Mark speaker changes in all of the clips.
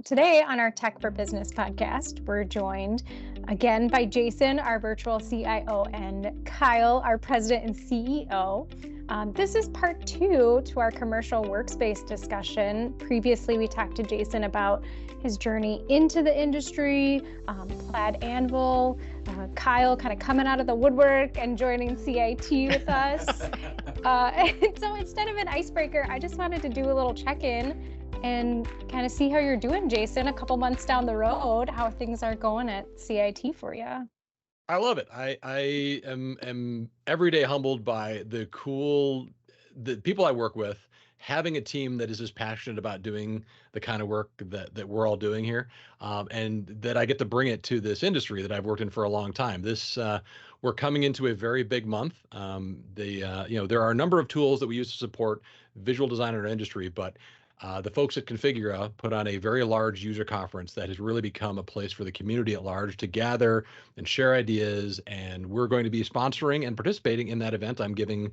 Speaker 1: today on our Tech for Business podcast, we're joined again by Jason, our virtual CIO, and Kyle, our president and CEO. This is part two to our commercial workspace discussion. Previously, we talked to Jason about his journey into the industry, Plaid Anvil, Kyle kind of coming out of the woodwork and joining CIT with us. And so instead of an icebreaker, I just wanted to do a little check-in and kind of see how you're doing, Jason, a couple months down the road, how things are going at CIT for you.
Speaker 2: I love it. I am every day humbled by the people I work with, having a team that is as passionate about doing the kind of work that we're all doing here, and that I get to bring it to this industry that I've worked in for a long time. We're coming into a very big month. There are a number of tools that we use to support visual design in our industry, but the folks at Configura put on a very large user conference that has really become a place for the community at large to gather and share ideas. And we're going to be sponsoring and participating in that event. I'm giving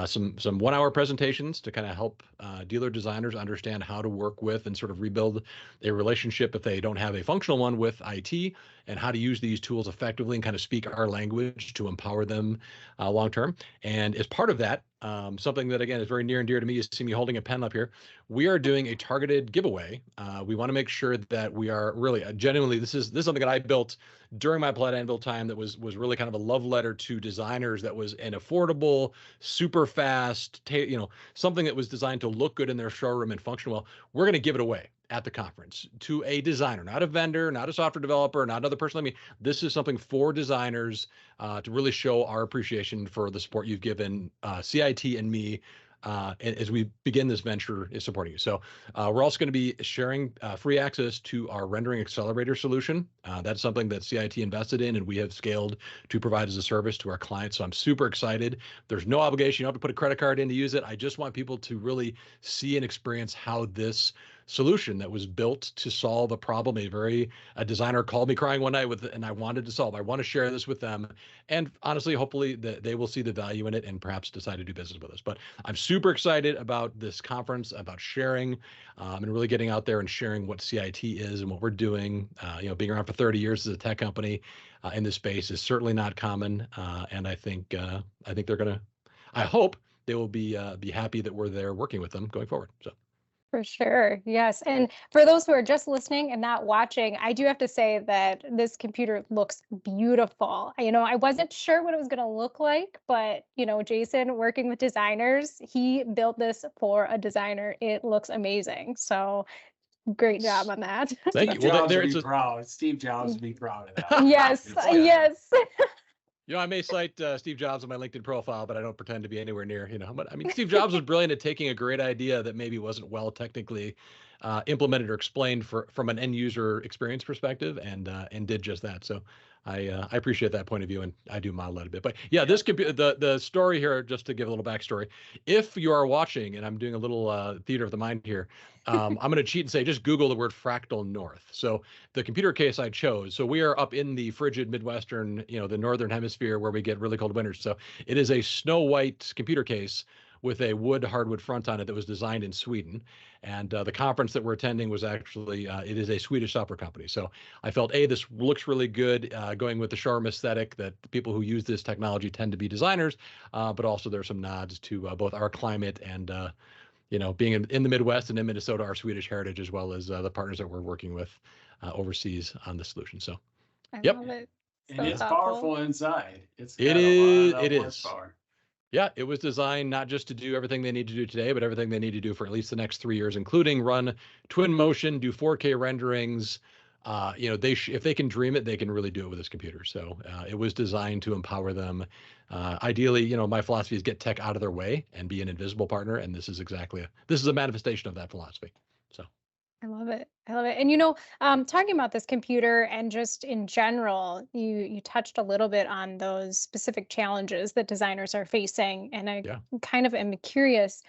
Speaker 2: some 1-hour presentations to kind of help dealer designers understand how to work with and sort of rebuild a relationship if they don't have a functional one with IT, and how to use these tools effectively and kind of speak our language to empower them long term. And as part of that, something that, again, is very near and dear to me, you see me holding a pen up here. We are doing a targeted giveaway. We want to make sure that we are really genuinely, this is something that I built during my Plaid Anvil time that was really kind of a love letter to designers, that was an affordable, super fast, something that was designed to look good in their showroom and function well. We're going to give it away at the conference to a designer, not a vendor, not a software developer, not another person like me. This is something for designers to really show our appreciation for the support you've given CIT and me as we begin this venture is supporting you. So we're also going to be sharing free access to our rendering accelerator solution. That's something that CIT invested in and we have scaled to provide as a service to our clients. So I'm super excited. There's no obligation. You don't have to put a credit card in to use it. I just want people to really see and experience how this solution that was built to solve a problem a designer called me crying one night and I wanted to solve. I want to share this with them, and honestly, hopefully they will see the value in it and perhaps decide to do business with us. But I'm super excited about this conference, about sharing and really getting out there and sharing what CIT is and what we're doing. Being around for 30 years as a tech company in this space is certainly not common, and I think I hope they will be happy that we're there working with them going forward. So.
Speaker 1: For sure. Yes. And for those who are just listening and not watching, I do have to say that this computer looks beautiful. I wasn't sure what it was going to look like, but, Jason, working with designers, he built this for a designer. It looks amazing. So great job on that.
Speaker 2: Thank you. Well,
Speaker 3: proud. Steve Jobs would be proud of that.
Speaker 1: Yes. Yes.
Speaker 2: I may cite Steve Jobs on my LinkedIn profile, but I don't pretend to be anywhere near, But I mean, Steve Jobs was brilliant at taking a great idea that maybe wasn't well technically implemented or explained from an end user experience perspective, and did just that. So I appreciate that point of view, and I do model that a bit. But yeah, this could be the story here, just to give a little backstory. If you are watching, and I'm doing a little theater of the mind here, I'm going to cheat and say, just Google the word fractal north. So the computer case I chose, so we are up in the frigid Midwestern, the Northern hemisphere where we get really cold winters. So it is a snow white computer case with a hardwood front on it that was designed in Sweden. And the conference that we're attending was actually, it is a Swedish software company. So I felt, this looks really good, going with the showroom aesthetic that the people who use this technology tend to be designers, but also there's some nods to both our climate and, being in the Midwest and in Minnesota, our Swedish heritage, as well as the partners that we're working with overseas on the solution. So,
Speaker 1: I love it.
Speaker 3: So and it's powerful inside.
Speaker 2: It is. Power. Yeah, it was designed not just to do everything they need to do today, but everything they need to do for at least the next 3 years, including run twin motion, do 4K renderings. If they can dream it, they can really do it with this computer. So it was designed to empower them. Ideally, my philosophy is get tech out of their way and be an invisible partner. And this is a manifestation of that philosophy. So.
Speaker 1: I love it. And talking about this computer and just in general, you touched a little bit on those specific challenges that designers are facing. And I kind of am curious,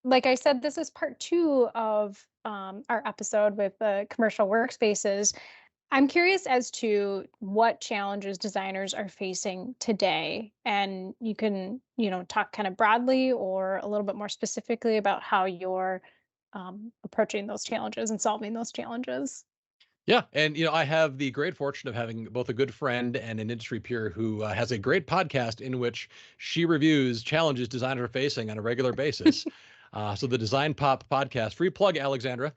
Speaker 1: like I said, this is part two of our episode with the commercial workspaces. I'm curious as to what challenges designers are facing today. And you can, talk kind of broadly or a little bit more specifically about how you're approaching those challenges and solving those challenges.
Speaker 2: Yeah, and I have the great fortune of having both a good friend and an industry peer who has a great podcast in which she reviews challenges designers are facing on a regular basis. So the Design Pop podcast, free plug, Alexandra,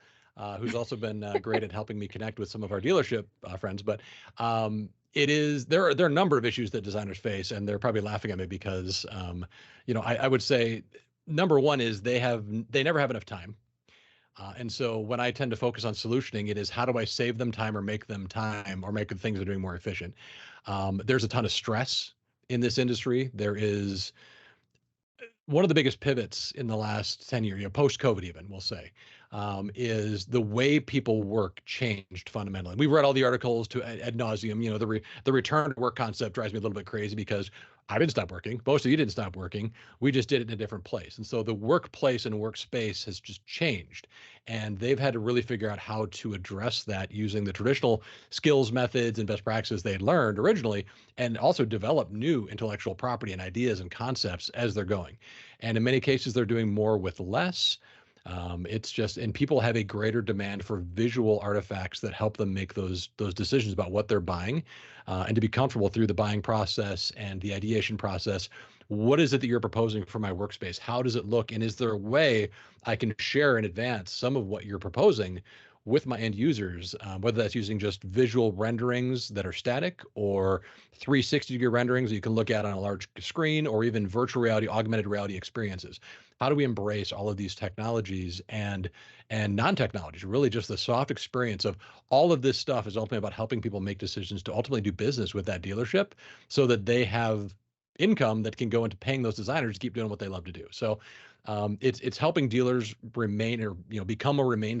Speaker 2: who's also been great at helping me connect with some of our dealership friends. But there are a number of issues that designers face, and they're probably laughing at me because I would say number one is they never have enough time. And so when I tend to focus on solutioning, it is how do I save them time or make them time or make the things they're doing more efficient? There's a ton of stress in this industry. There is one of the biggest pivots in the last 10 years, post-COVID even, we'll say, is the way people work changed fundamentally. We've read all the articles to ad nauseum. The return to work concept drives me a little bit crazy because I didn't stop working. Most of you didn't stop working. We just did it in a different place. And so the workplace and workspace has just changed. And they've had to really figure out how to address that using the traditional skills, methods, and best practices they had learned originally, and also develop new intellectual property and ideas and concepts as they're going. And in many cases, they're doing more with less. And people have a greater demand for visual artifacts that help them make those decisions about what they're buying, and to be comfortable through the buying process and the ideation process. What is it that you're proposing for my workspace? How does it look? And is there a way I can share in advance some of what you're proposing with my end users, whether that's using just visual renderings that are static or 360-degree renderings that you can look at on a large screen, or even virtual reality, augmented reality experiences? How do we embrace all of these technologies and non-technologies, really just the soft experience of all of this stuff is ultimately about helping people make decisions to ultimately do business with that dealership so that they have income that can go into paying those designers to keep doing what they love to do. So it's helping dealers remain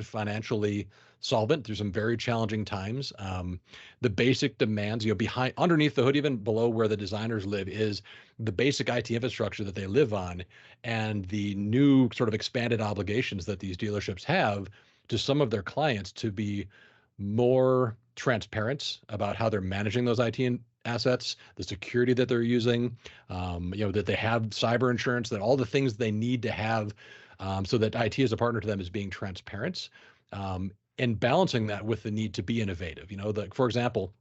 Speaker 2: financially solvent through some very challenging times. The basic demands, underneath the hood, even below where the designers live, is the basic IT infrastructure that they live on, and the new sort of expanded obligations that these dealerships have to some of their clients to be more transparent about how they're managing those IT assets, the security that they're using, that they have cyber insurance, that all the things they need to have, so that IT as a partner to them is being transparent, and balancing that with the need to be innovative. For example,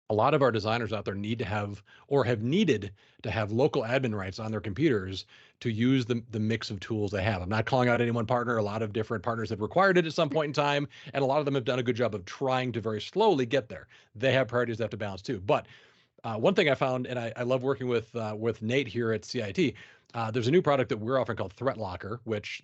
Speaker 2: a lot of our designers out there need to have, or have needed to have, local admin rights on their computers to use the mix of tools they have. I'm not calling out any one partner. A lot of different partners have required it at some point in time, and a lot of them have done a good job of trying to very slowly get there. They have priorities they have to balance too. But one thing I found, and I love working with Nate here at CIT, there's a new product that we're offering called Threat Locker, which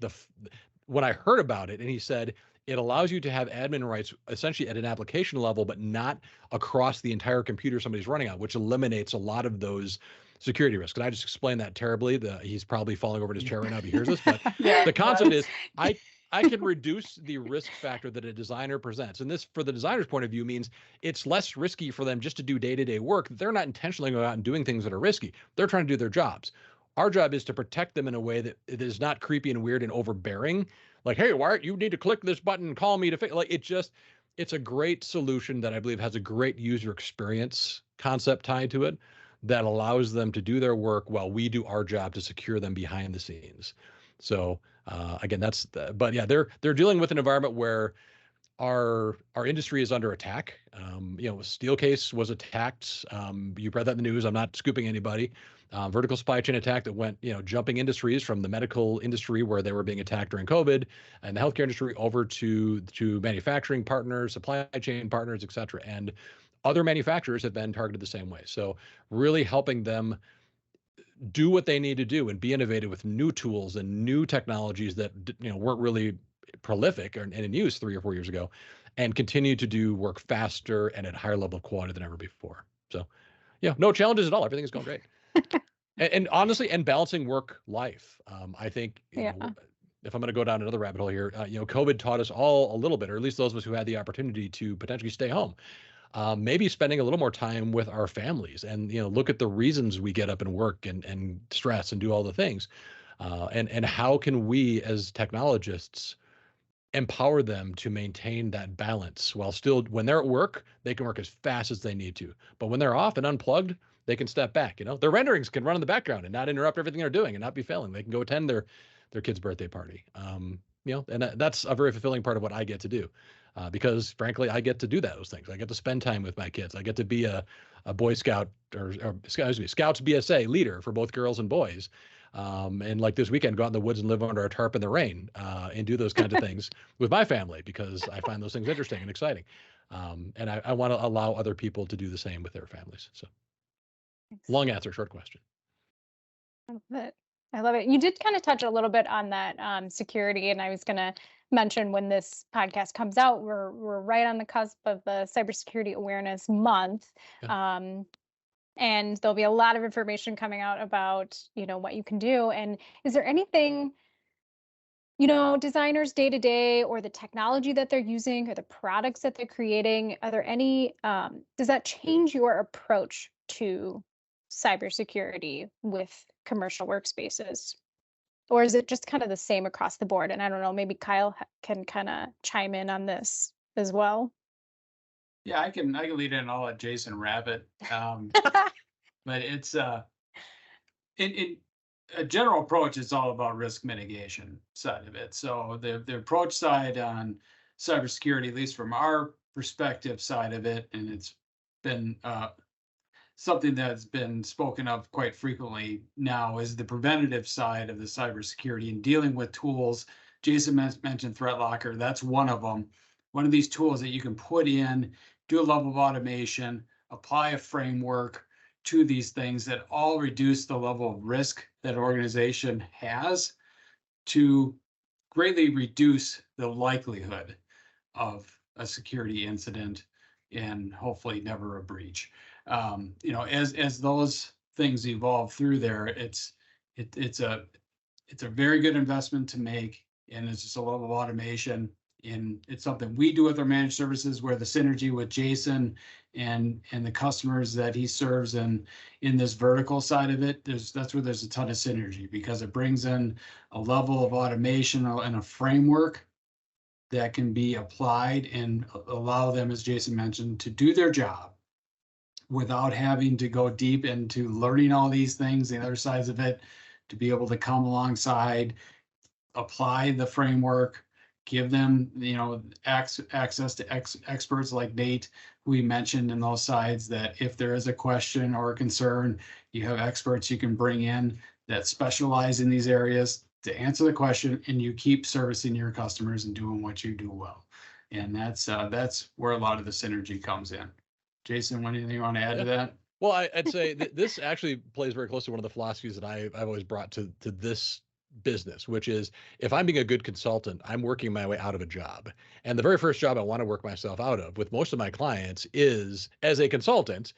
Speaker 2: when I heard about it, and he said, it allows you to have admin rights essentially at an application level, but not across the entire computer somebody's running on, which eliminates a lot of those security risks. And I just explained that terribly. He's probably falling over in his chair right now if he hears this, but the concept is I can reduce the risk factor that a designer presents. And this, for the designer's point of view, means it's less risky for them just to do day-to-day work. They're not intentionally going out and doing things that are risky. They're trying to do their jobs. Our job is to protect them in a way that it is not creepy and weird and overbearing. Like, hey, Wyatt, you need to click this button and call me to fix. Like, it's a great solution that I believe has a great user experience concept tied to it that allows them to do their work while we do our job to secure them behind the scenes. So again, but yeah, they're dealing with an environment where our industry is under attack. Steelcase was attacked. You read that in the news. I'm not scooping anybody. Vertical supply chain attack that went, jumping industries from the medical industry where they were being attacked during COVID, and the healthcare industry over to manufacturing partners, supply chain partners, et cetera. And other manufacturers have been targeted the same way. So really helping them do what they need to do and be innovative with new tools and new technologies that weren't really prolific and in use 3 or 4 years ago, and continue to do work faster and at a higher level of quality than ever before. So yeah, no challenges at all. Everything is going great. and honestly, and balancing work life. I think if I'm going to go down another rabbit hole here, COVID taught us all a little bit, or at least those of us who had the opportunity to potentially stay home. Maybe spending a little more time with our families, and look at the reasons we get up and work and stress and do all the things, and how can we as technologists empower them to maintain that balance while still, when they're at work, they can work as fast as they need to, but when they're off and unplugged, they can step back. Their renderings can run in the background and not interrupt everything they're doing and not be failing. They can go attend their kid's birthday party. and that's a very fulfilling part of what I get to do. Because frankly, I get to do those things. I get to spend time with my kids. I get to be a Boy Scout or excuse me, Scouts BSA leader for both girls and boys. And like this weekend, go out in the woods and live under a tarp in the rain and do those kinds of things with my family because I find those things interesting and exciting. And I want to allow other people to do the same with their families. So long answer, short question.
Speaker 1: I love it. I love it. You did kind of touch a little bit on that security, and I was going to mention when this podcast comes out, we're right on the cusp of the Cybersecurity Awareness Month.
Speaker 2: Yeah.
Speaker 1: And there'll be a lot of information coming out about, what you can do. And is there anything, designers day to day or the technology that they're using or the products that they're creating, are there any, does that change your approach to cybersecurity with commercial workspaces? Or is it just kind of the same across the board? And I don't know, maybe Kyle can kind of chime in on this as well.
Speaker 3: Yeah, I can lead in. I'll let Jason wrap it. But it's in a general approach, it's all about risk mitigation side of it. So the approach side on cybersecurity, at least from our perspective side of it, and it's been something that's been spoken of quite frequently now, is the preventative side of the cybersecurity and dealing with tools. Jason mentioned Threat Locker. That's one of them. One of these tools that you can put in, do a level of automation, apply a framework to these things that all reduce the level of risk that an organization has to greatly reduce the likelihood of a security incident and hopefully never a breach. As those things evolve through there, it's a very good investment to make, and it's just a level of automation. And it's something we do with our managed services, where the synergy with Jason and the customers that he serves in this vertical side of it, that's where there's a ton of synergy, because it brings in a level of automation and a framework that can be applied and allow them, as Jason mentioned, to do their job without having to go deep into learning all these things, the other sides of it, to be able to come alongside, apply the framework, give them, access to experts like Nate, who we mentioned in those sides, that if there is a question or a concern, you have experts you can bring in that specialize in these areas to answer the question, and you keep servicing your customers and doing what you do well. And that's where a lot of the synergy comes in. Jason, anything you want to add to that?
Speaker 2: Well, I'd say this actually plays very close to one of the philosophies that I've always brought to this business, which is, if I'm being a good consultant, I'm working my way out of a job. And the very first job I want to work myself out of with most of my clients is as a consultant,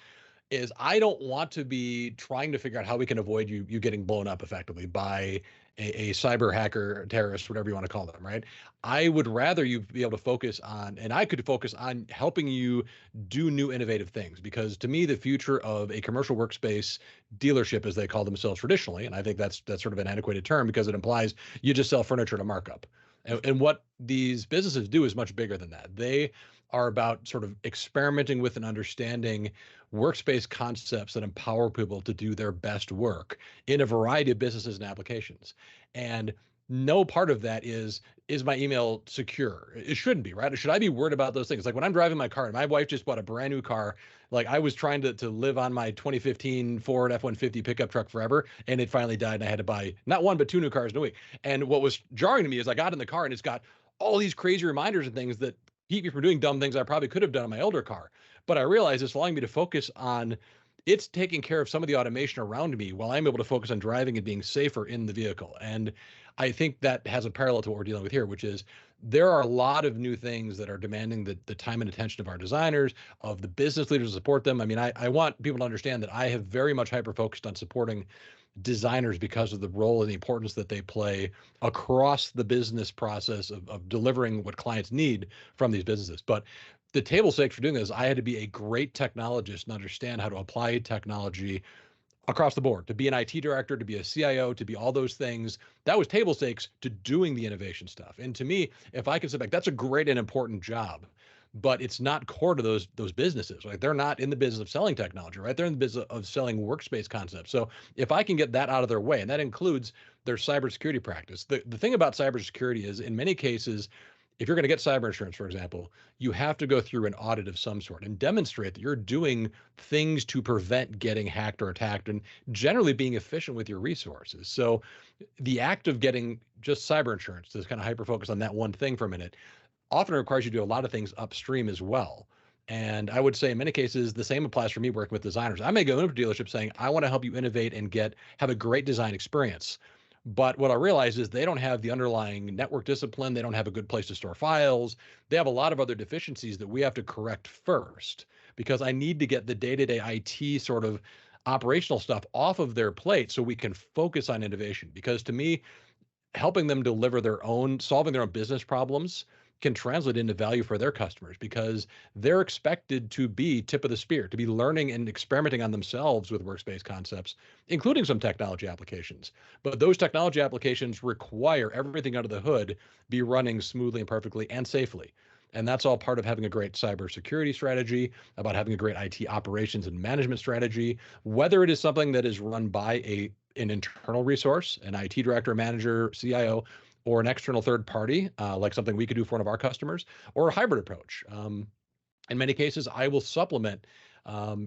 Speaker 2: is I don't want to be trying to figure out how we can avoid you getting blown up effectively by a cyber hacker, terrorist, whatever you want to call them, right? I would rather you be able to focus on, and I could focus on helping you do new innovative things, because to me, the future of a commercial workspace dealership, as they call themselves traditionally, and I think that's sort of an antiquated term because it implies you just sell furniture at a markup. And what these businesses do is much bigger than that. They are about sort of experimenting with and understanding workspace concepts that empower people to do their best work in a variety of businesses and applications. And no part of that is my email secure? It shouldn't be, right? Should I be worried about those things? Like when I'm driving my car, and my wife just bought a brand new car, like I was trying to live on my 2015 Ford F-150 pickup truck forever, and it finally died, and I had to buy not one, but two new cars in a week. And what was jarring to me is I got in the car, and it's got all these crazy reminders and things that keep me from doing dumb things I probably could have done in my older car. But I realized it's allowing me to focus on, it's taking care of some of the automation around me while I'm able to focus on driving and being safer in the vehicle. And I think that has a parallel to what we're dealing with here, which is there are a lot of new things that are demanding the time and attention of our designers, of the business leaders to support them. I mean, I want people to understand that I have very much hyper-focused on supporting designers because of the role and the importance that they play across the business process of delivering what clients need from these businesses. But the table stakes for doing this, I had to be a great technologist and understand how to apply technology across the board, to be an IT director, to be a CIO, to be all those things. That was table stakes to doing the innovation stuff. And to me, if I can sit back, that's a great and important job. but it's not core to those businesses. Like they're not in the business of selling technology, right? They're in the business of selling workspace concepts. So if I can get that out of their way, and that includes their cybersecurity practice. The thing about cybersecurity is in many cases, if you're going to get cyber insurance, for example, you have to go through an audit of some sort and demonstrate that you're doing things to prevent getting hacked or attacked and generally being efficient with your resources. So the act of getting just cyber insurance, to kind of hyper focus on that one thing for a minute, often requires you to do a lot of things upstream as well. And I would say in many cases, the same applies for me working with designers. I may go into a dealership saying, I want to help you innovate and have a great design experience. But what I realize is they don't have the underlying network discipline. They don't have a good place to store files. They have a lot of other deficiencies that we have to correct first, because I need to get the day-to-day IT sort of operational stuff off of their plate so we can focus on innovation. Because to me, helping them deliver solving their own business problems can translate into value for their customers, because they're expected to be tip of the spear, to be learning and experimenting on themselves with workspace concepts, including some technology applications. But those technology applications require everything under the hood be running smoothly and perfectly and safely. And that's all part of having a great cybersecurity strategy, about having a great IT operations and management strategy, whether it is something that is run by an internal resource, an IT director, manager, CIO, or an external third party, like something we could do for one of our customers, or a hybrid approach. In many cases, I will supplement,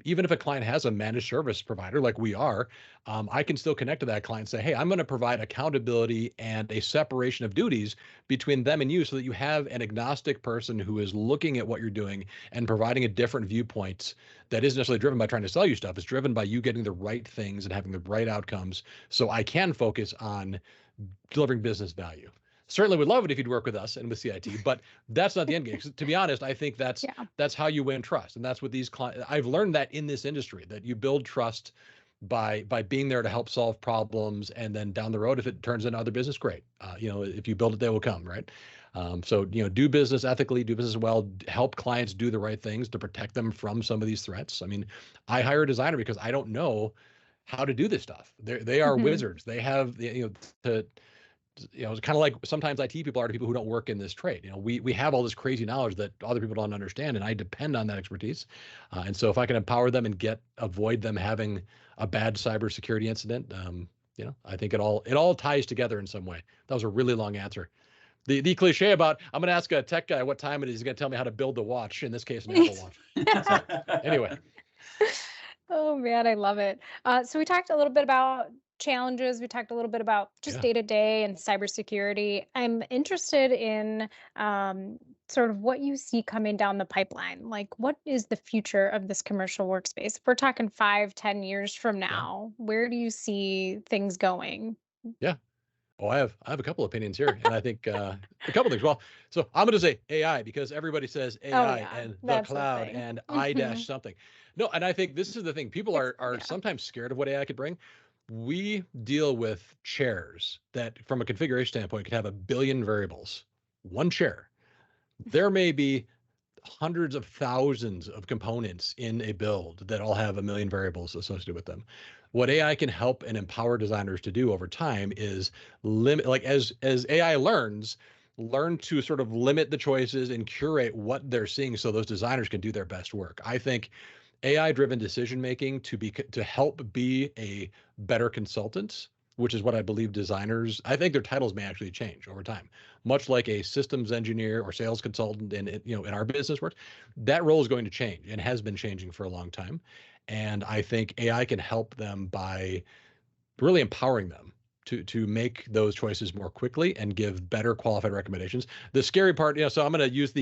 Speaker 2: even if a client has a managed service provider like we are, I can still connect to that client and say, hey, I'm going to provide accountability and a separation of duties between them and you, so that you have an agnostic person who is looking at what you're doing and providing a different viewpoint that isn't necessarily driven by trying to sell you stuff. It's driven by you getting the right things and having the right outcomes, so I can focus on delivering business value. Certainly would love it if you'd work with us and with CIT, but that's not the end game. To be honest, I think that's how you win trust. And that's what these clients, I've learned that in this industry, that you build trust by being there to help solve problems. And then down the road, if it turns into other business, great. If you build it, they will come, right? So do business ethically, do business well, help clients do the right things to protect them from some of these threats. I mean, I hire a designer because I don't know how to do this stuff. They are wizards. They have, it's kind of like sometimes IT people are to people who don't work in this trade. We have all this crazy knowledge that other people don't understand, and I depend on that expertise. And so if I can empower them and avoid them having a bad cybersecurity incident, I think it all ties together in some way. That was a really long answer. The cliche about, I'm going to ask a tech guy what time it is, he's going to tell me how to build the watch, in this case, an Apple Watch. So, anyway.
Speaker 1: Oh man, I love it. So we talked a little bit about challenges. We talked a little bit about just day-to-day and cybersecurity. I'm interested in sort of what you see coming down the pipeline. Like, what is the future of this commercial workspace? If we're talking 5-10 years from now, where do you see things going?
Speaker 2: Yeah. Oh, I have a couple opinions here, and I think a couple things. Well, so I'm going to say AI, because everybody says AI and the cloud and I something. No, and I think this is the thing. People are sometimes scared of what AI could bring. We deal with chairs that, from a configuration standpoint, could have 1 billion variables. One chair. There may be hundreds of thousands of components in a build that all have 1 million variables associated with them. What AI can help and empower designers to do over time is limit, like as AI learn to sort of limit the choices and curate what they're seeing, so those designers can do their best work. I think AI-driven decision-making to help be a better consultant, which is what I believe designers, I think their titles may actually change over time, much like a systems engineer or sales consultant in our business work. That role is going to change and has been changing for a long time. And I think AI can help them by really empowering them to make those choices more quickly and give better qualified recommendations. The scary part, so I'm going to use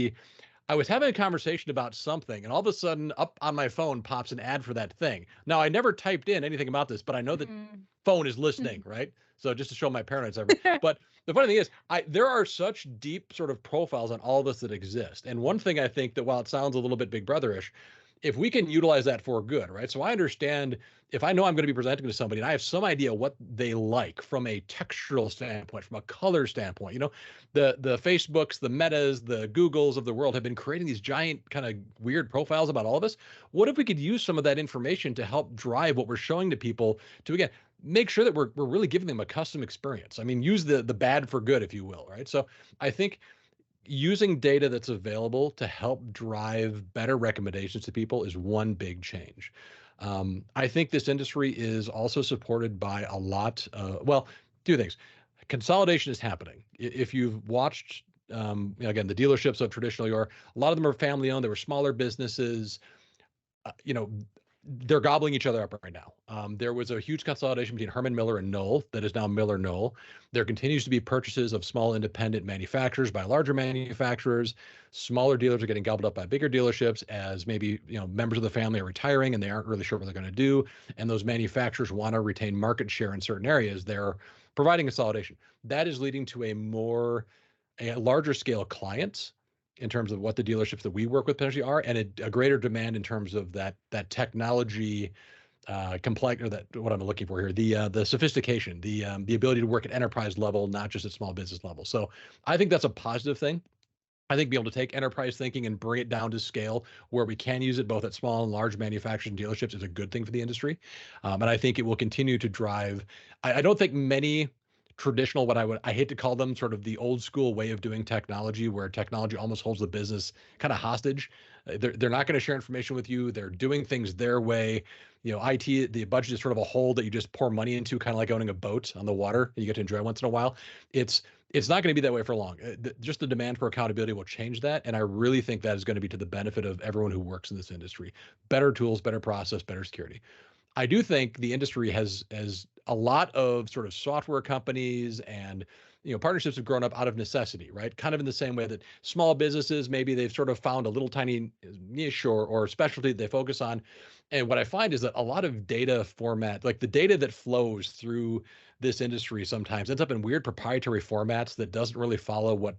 Speaker 2: I was having a conversation about something, and all of a sudden up on my phone pops an ad for that thing. Now, I never typed in anything about this, but I know that phone is listening, right? So just to show my parents but the funny thing is, there are such deep sort of profiles on all of us that exist. And one thing I think that, while it sounds a little bit Big Brotherish, if we can utilize that for good, right? So I understand, if I know I'm going to be presenting to somebody and I have some idea what they like from a textural standpoint, from a color standpoint, the Facebooks, the Metas, the Googles of the world have been creating these giant kind of weird profiles about all of us. What if we could use some of that information to help drive what we're showing to people to, again, make sure that we're really giving them a custom experience? I mean, use the bad for good, if you will, right? So I think using data that's available to help drive better recommendations to people is one big change. I think this industry is also supported by a lot, well, two things. Consolidation is happening. If you've watched, again, the dealerships of traditional a lot of them are family owned. They were smaller businesses. You know, they're gobbling each other up right now. There was a huge consolidation between Herman Miller and Knoll that is now Miller Knoll. There continues to be purchases of small independent manufacturers by larger manufacturers. Smaller dealers are getting gobbled up by bigger dealerships as maybe members of the family are retiring and they aren't really sure what they're going to do. And those manufacturers want to retain market share in certain areas. They're providing consolidation. That is leading to a larger scale clients in terms of what the dealerships that we work with potentially are, and a greater demand in terms of that technology complex, or that what I'm looking for here, the sophistication, the ability to work at enterprise level, not just at small business level. So I think that's a positive thing. I think being able to take enterprise thinking and bring it down to scale where we can use it both at small and large manufacturing dealerships is a good thing for the industry. And I think it will continue to drive. I don't think many traditional, I hate to call them sort of the old school way of doing technology, where technology almost holds the business kind of hostage. They're not going to share information with you. They're doing things their way. IT, the budget is sort of a hole that you just pour money into, kind of like owning a boat on the water that you get to enjoy once in a while. It's not going to be that way for long. Just the demand for accountability will change that. And I really think that is going to be to the benefit of everyone who works in this industry. Better tools, better process, better security. I do think the industry has a lot of sort of software companies and partnerships have grown up out of necessity, right? Kind of in the same way that small businesses, maybe they've sort of found a little tiny niche or specialty that they focus on. And what I find is that a lot of data format, like the data that flows through this industry sometimes ends up in weird proprietary formats that doesn't really follow what,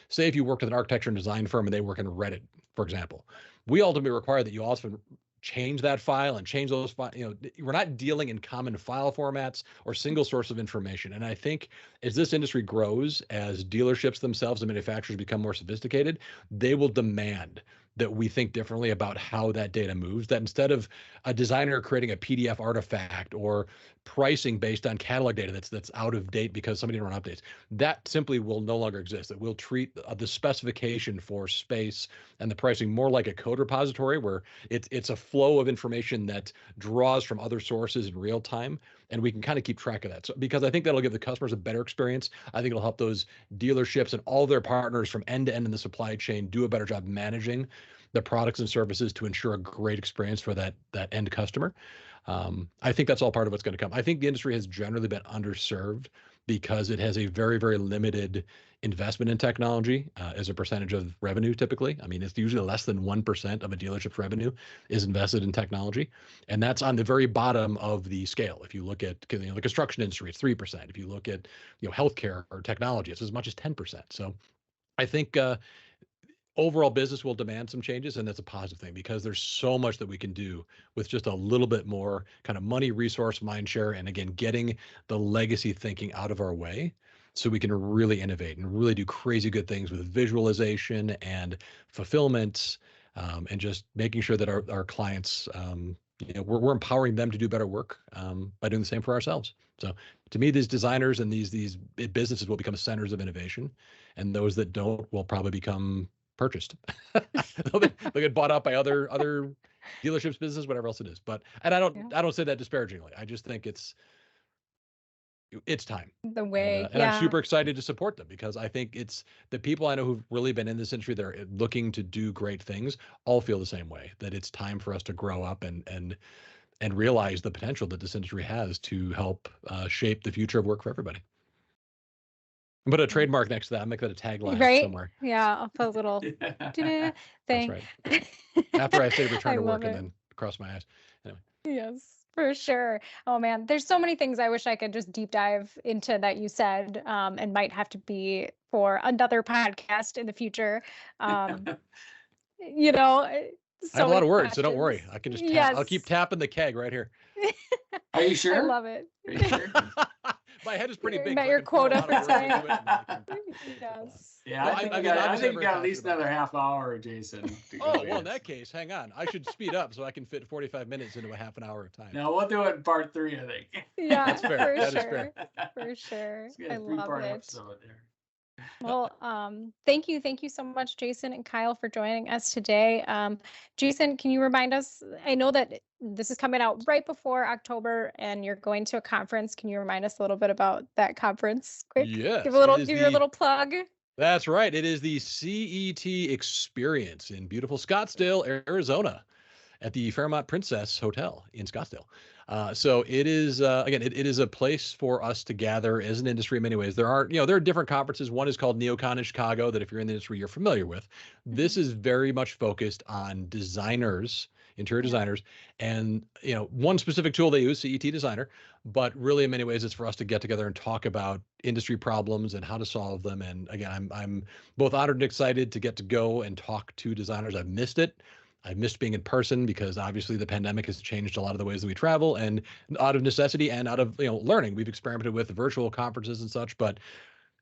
Speaker 2: say if you work with an architecture and design firm and they work in Reddit, for example, we ultimately require that you also change that file and change those files. We're not dealing in common file formats or single source of information. And I think as this industry grows, as dealerships themselves and manufacturers become more sophisticated, they will demand that we think differently about how that data moves, that instead of a designer creating a PDF artifact or pricing based on catalog data that's out of date because somebody didn't run updates, that simply will no longer exist. That we'll treat the specification for space and the pricing more like a code repository, where it's a flow of information that draws from other sources in real time, and we can kind of keep track of that. So, because I think that'll give the customers a better experience. I think it'll help those dealerships and all their partners from end to end in the supply chain do a better job managing the products and services to ensure a great experience for that end customer. I think that's all part of what's going to come. I think the industry has generally been underserved because it has a very, very limited investment in technology as a percentage of revenue typically. I mean, it's usually less than 1% of a dealership's revenue is invested in technology. And that's on the very bottom of the scale. If you look at the construction industry, it's 3%. If you look at healthcare or technology, it's as much as 10%. So I think overall business will demand some changes, and that's a positive thing because there's so much that we can do with just a little bit more kind of money, resource, mind share, and again, getting the legacy thinking out of our way so we can really innovate and really do crazy good things with visualization and fulfillment, and just making sure that our clients, we're empowering them to do better work by doing the same for ourselves. So to me, these designers and these businesses will become centers of innovation, and those that don't will probably become purchased. They'll get bought up by other dealerships, business, whatever else it is. I don't say that disparagingly. I just think it's time.
Speaker 1: The way,
Speaker 2: and I'm super excited to support them because I think it's the people I know who've really been in this industry, they're looking to do great things, all feel the same way, that it's time for us to grow up and realize the potential that this industry has to help shape the future of work for everybody. Put a trademark next to that. I'll make that a tagline somewhere.
Speaker 1: Yeah, I'll put a little thing.
Speaker 2: That's right. After I say return to work and then cross my eyes. Anyway.
Speaker 1: Yes, for sure. Oh man, there's so many things I wish I could just deep dive into that you said, and might have to be for another podcast in the future.
Speaker 2: I have a lot of words, so don't worry. I can just I'll keep tapping the keg right here.
Speaker 3: Are you sure?
Speaker 1: I love it.
Speaker 3: Are you sure?
Speaker 1: My head is pretty big. Met your quota for today. Yes.
Speaker 3: Yeah, I think you got at least another half hour, Jason.
Speaker 2: Oh, well, in that case, hang on. I should speed up so I can fit 45 minutes into a half an hour of time.
Speaker 3: No, we'll do it in part 3, I think.
Speaker 1: Yeah,
Speaker 2: that's fair.
Speaker 1: That is fair. For sure. I love it.
Speaker 3: Episode there.
Speaker 1: Well, thank you. Thank you so much, Jason and Kyle, for joining us today. Jason, can you remind us? I know that this is coming out right before October and you're going to a conference. Can you remind us a little bit about that conference? Quick,
Speaker 2: Yes, it is
Speaker 1: give your little plug.
Speaker 2: That's right. It is the CET Experience in beautiful Scottsdale, Arizona, at the Fairmont Princess Hotel in Scottsdale. So it is again, it is a place for us to gather as an industry in many ways. There are different conferences. One is called NeoCon in Chicago that if you're in the industry, you're familiar with. This is very much focused on designers, interior designers, and one specific tool they use, CET Designer, but really in many ways it's for us to get together and talk about industry problems and how to solve them. And again, I'm both honored and excited to get to go and talk to designers. I've missed it. I missed being in person because obviously the pandemic has changed a lot of the ways that we travel, and out of necessity and out of learning, we've experimented with virtual conferences and such. But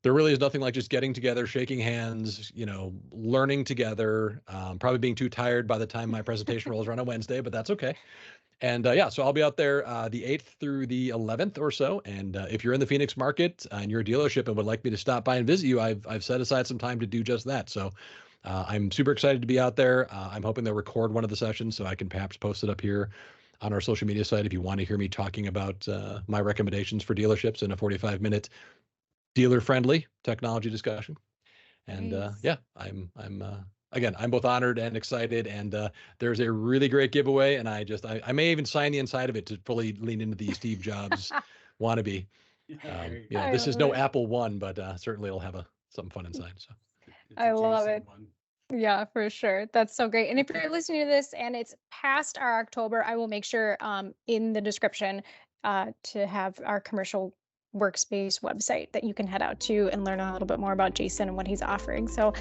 Speaker 2: there really is nothing like just getting together, shaking hands, learning together. Probably being too tired by the time my presentation rolls around on Wednesday, but that's okay. And so I'll be out there the 8th through the 11th or so. And if you're in the Phoenix market and you're a dealership and would like me to stop by and visit you, I've set aside some time to do just that. So I'm super excited to be out there. I'm hoping they'll record one of the sessions so I can perhaps post it up here on our social media site if you want to hear me talking about my recommendations for dealerships in a 45-minute dealer-friendly technology discussion. And
Speaker 1: Nice.
Speaker 2: again, I'm both honored and excited. And there's a really great giveaway, and I may even sign the inside of it to fully lean into the Steve Jobs wannabe. This is
Speaker 1: love
Speaker 2: no
Speaker 1: it.
Speaker 2: Apple One, but certainly it'll have something fun inside. So.
Speaker 3: It's
Speaker 1: I
Speaker 3: a
Speaker 1: love
Speaker 3: Jason
Speaker 1: it.
Speaker 3: one.
Speaker 1: Yeah, for sure. That's so great. And if you're listening to this and it's past our October, I will make sure in the description to have our commercial workspace website that you can head out to and learn a little bit more about Jason and what he's offering. So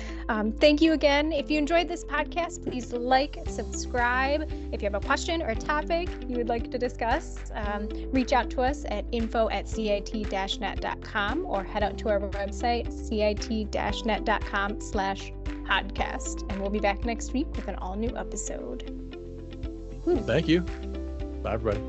Speaker 1: thank you again. If you enjoyed this podcast, please like, subscribe. If you have a question or a topic you would like to discuss, reach out to us at info@cit-net.com or head out to our website, cit-net.com/podcast. And we'll be back next week with an all new episode.
Speaker 2: Thank you. Bye, everybody.